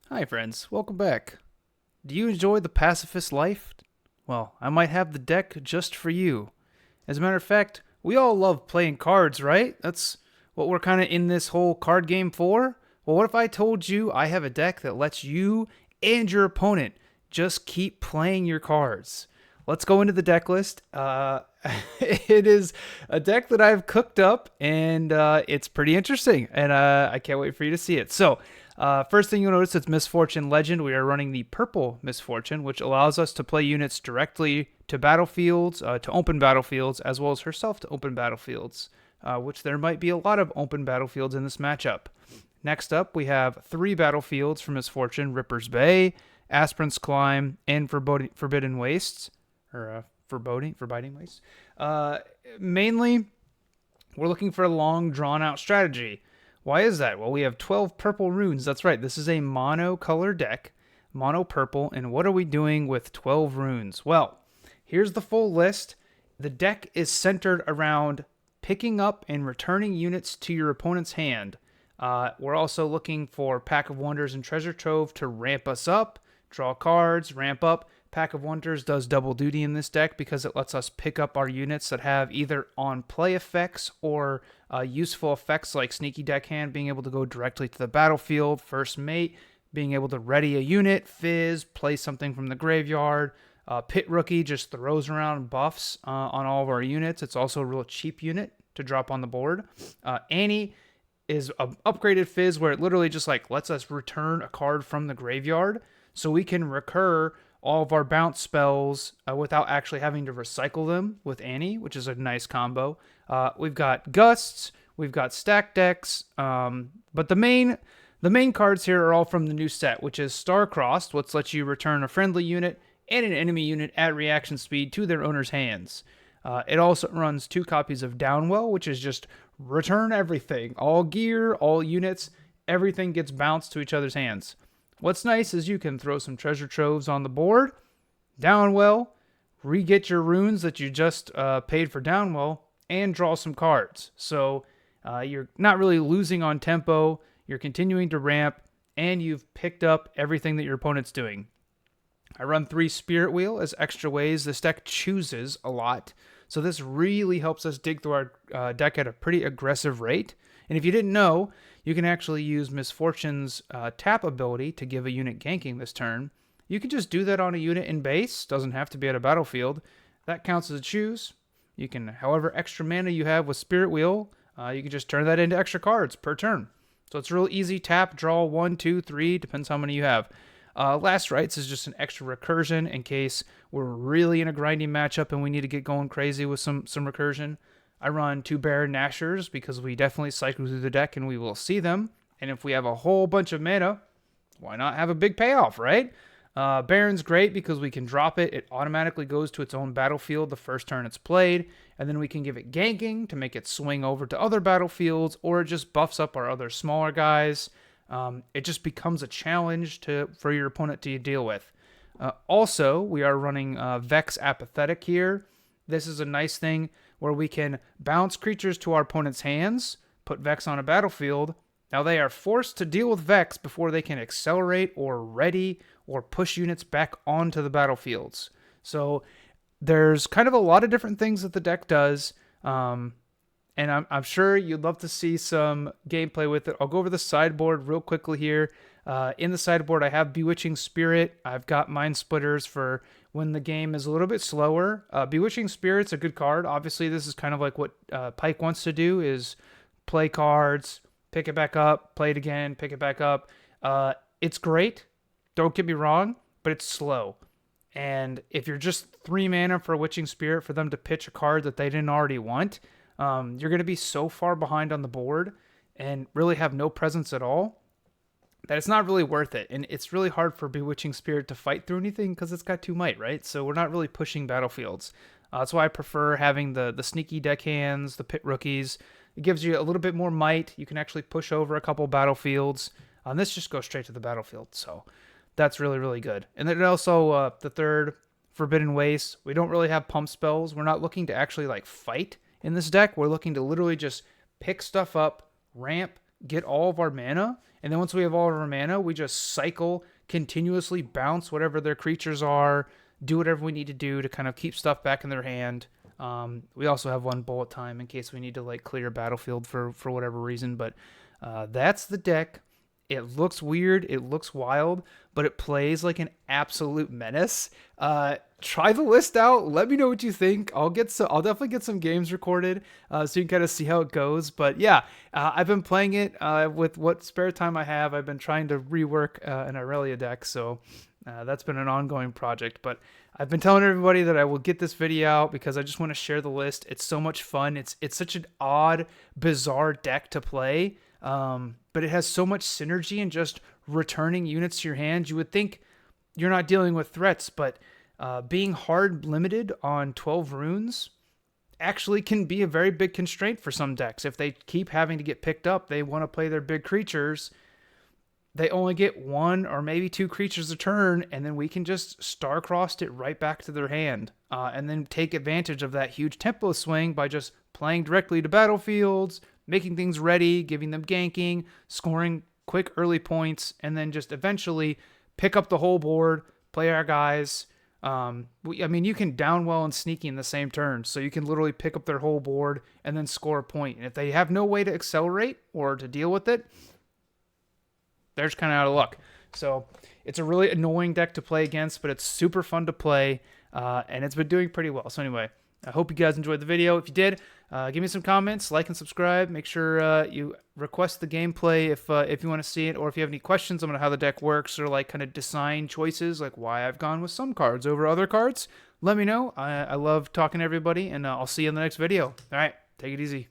Hi, friends. Welcome back. Do you enjoy the pacifist life? Well, I might have the deck just for you. As a matter of fact, we all love playing cards, right? That's what we're kind of in this whole card game for. Well, what if I told you I have a deck that lets you and your opponent just keep playing your cards? Let's go into the deck list. It is a deck that I've cooked up, and it's pretty interesting, and I can't wait for you to see it. So, first thing you'll notice, it's Misfortune Legend. We are running the purple Misfortune, which allows us to play units directly to battlefields, to open battlefields, as well as herself to open battlefields, which there might be a lot of open battlefields in this matchup. Next up, we have three battlefields for Misfortune: Ripper's Bay, Aspirin's Climb, and Forbidden Wastes, or Forbiting Wastes. Uh, Mainly, we're looking for a long, drawn-out strategy. Why is that? Well, we have 12 purple runes. That's right. This is a mono color deck, mono purple. And what are we doing with 12 runes? Well, here's the full list. The deck is centered around picking up and returning units to your opponent's hand. We're also looking for Pack of Wonders and Treasure Trove to ramp us up, draw cards, ramp up. Pack of Wonders does double duty in this deck because it lets us pick up our units that have either on play effects or useful effects like Sneaky Deckhand, being able to go directly to the battlefield, First Mate, being able to ready a unit, Fizz, play something from the graveyard. Pit Rookie just throws around buffs on all of our units. It's also a real cheap unit to drop on the board. Annie is an upgraded Fizz where it literally just like lets us return a card from the graveyard so we can recur all of our bounce spells without actually having to recycle them with Annie, which is a nice combo. We've got Gusts, we've got Stack Decks, but the main cards here are all from the new set, which is Star-Crossed, which lets you return a friendly unit and an enemy unit at reaction speed to their owner's hands. It also runs 2 copies of Downwell, which is just return everything. All gear, all units, everything gets bounced to each other's hands. What's nice is you can throw some treasure troves on the board, Downwell, re-get your runes that you just paid for Downwell, and draw some cards. So you're not really losing on tempo, you're continuing to ramp, and you've picked up everything that your opponent's doing. I run 3 Spirit Wheel as extra ways this deck chooses a lot. So this really helps us dig through our deck at a pretty aggressive rate. And if you didn't know, you can actually use Misfortune's tap ability to give a unit ganking this turn. You can just do that on a unit in base, doesn't have to be at a battlefield. That counts as a choose. You can, however extra mana you have with Spirit Wheel, you can just turn that into extra cards per turn. So it's real easy, tap, draw 1, 2, 3, depends how many you have. Last Rites is just an extra recursion in case we're really in a grinding matchup and we need to get going crazy with some recursion. I run 2 Baron Nashers because we definitely cycle through the deck and we will see them. And if we have a whole bunch of mana, why not have a big payoff, right? Baron's great because we can drop it. It automatically goes to its own battlefield the first turn it's played. And then we can give it ganking to make it swing over to other battlefields, or it just buffs up our other smaller guys. It just becomes a challenge for your opponent to deal with. Also, we are running Vex Apathetic here. This is a nice thing where we can bounce creatures to our opponent's hands, put Vex on a battlefield. Now they are forced to deal with Vex before they can accelerate or ready or push units back onto the battlefields. So there's kind of a lot of different things that the deck does. And I'm sure you'd love to see some gameplay with it. I'll go over the sideboard real quickly here. In the sideboard, I have Bewitching Spirit. I've got Mind Splitters for when the game is a little bit slower. Bewitching Spirit's a good card. Obviously, this is kind of like what Pike wants to do, is play cards, pick it back up, play it again, pick it back up. It's great. Don't get me wrong, but it's slow. And if you're just 3 mana for a Witching Spirit for them to pitch a card that they didn't already want, you're going to be so far behind on the board and really have no presence at all that it's not really worth it. And it's really hard for Bewitching Spirit to fight through anything because it's got 2 might, right? So we're not really pushing battlefields. That's why I prefer having the sneaky deckhands, the pit rookies. It gives you a little bit more might. You can actually push over a couple battlefields. This just goes straight to the battlefield. So that's really, really good. And then also the third, Forbidden Waste. We don't really have pump spells. We're not looking to actually like fight in this deck. We're looking to literally just pick stuff up, ramp, get all of our mana, and then once we have all of our mana, we just cycle, continuously bounce whatever their creatures are, do whatever we need to do to kind of keep stuff back in their hand. We also have one bullet time in case we need to like clear a battlefield for whatever reason, but that's the deck. It looks weird, it looks wild, but it plays like an absolute menace. Try the list out. Let me know what you think. I'll definitely get some games recorded so you can kind of see how it goes. But yeah, I've been playing it with what spare time I have. I've been trying to rework an Aurelia deck, so that's been an ongoing project. But I've been telling everybody that I will get this video out because I just want to share the list. It's so much fun. It's such an odd, bizarre deck to play. But it has so much synergy in just returning units to your hand. You would think you're not dealing with threats, but being hard limited on 12 runes actually can be a very big constraint for some decks. If they keep having to get picked up, they want to play their big creatures. They only get one or maybe two creatures a turn, and then we can just star-crossed it right back to their hand, and then take advantage of that huge tempo swing by just playing directly to battlefields, making things ready, giving them ganking, scoring quick early points, and then just eventually pick up the whole board, play our guys. I mean, you can down well and sneaky in the same turn, so you can literally pick up their whole board and then score a point. And if they have no way to accelerate or to deal with it, they're just kind of out of luck. So it's a really annoying deck to play against, but it's super fun to play, and it's been doing pretty well. So anyway, I hope you guys enjoyed the video. If you did, give me some comments, like and subscribe. Make sure you request the gameplay if you want to see it, or if you have any questions on how the deck works, or like kind of design choices, like why I've gone with some cards over other cards. Let me know. I love talking to everybody, and I'll see you in the next video. All right, take it easy.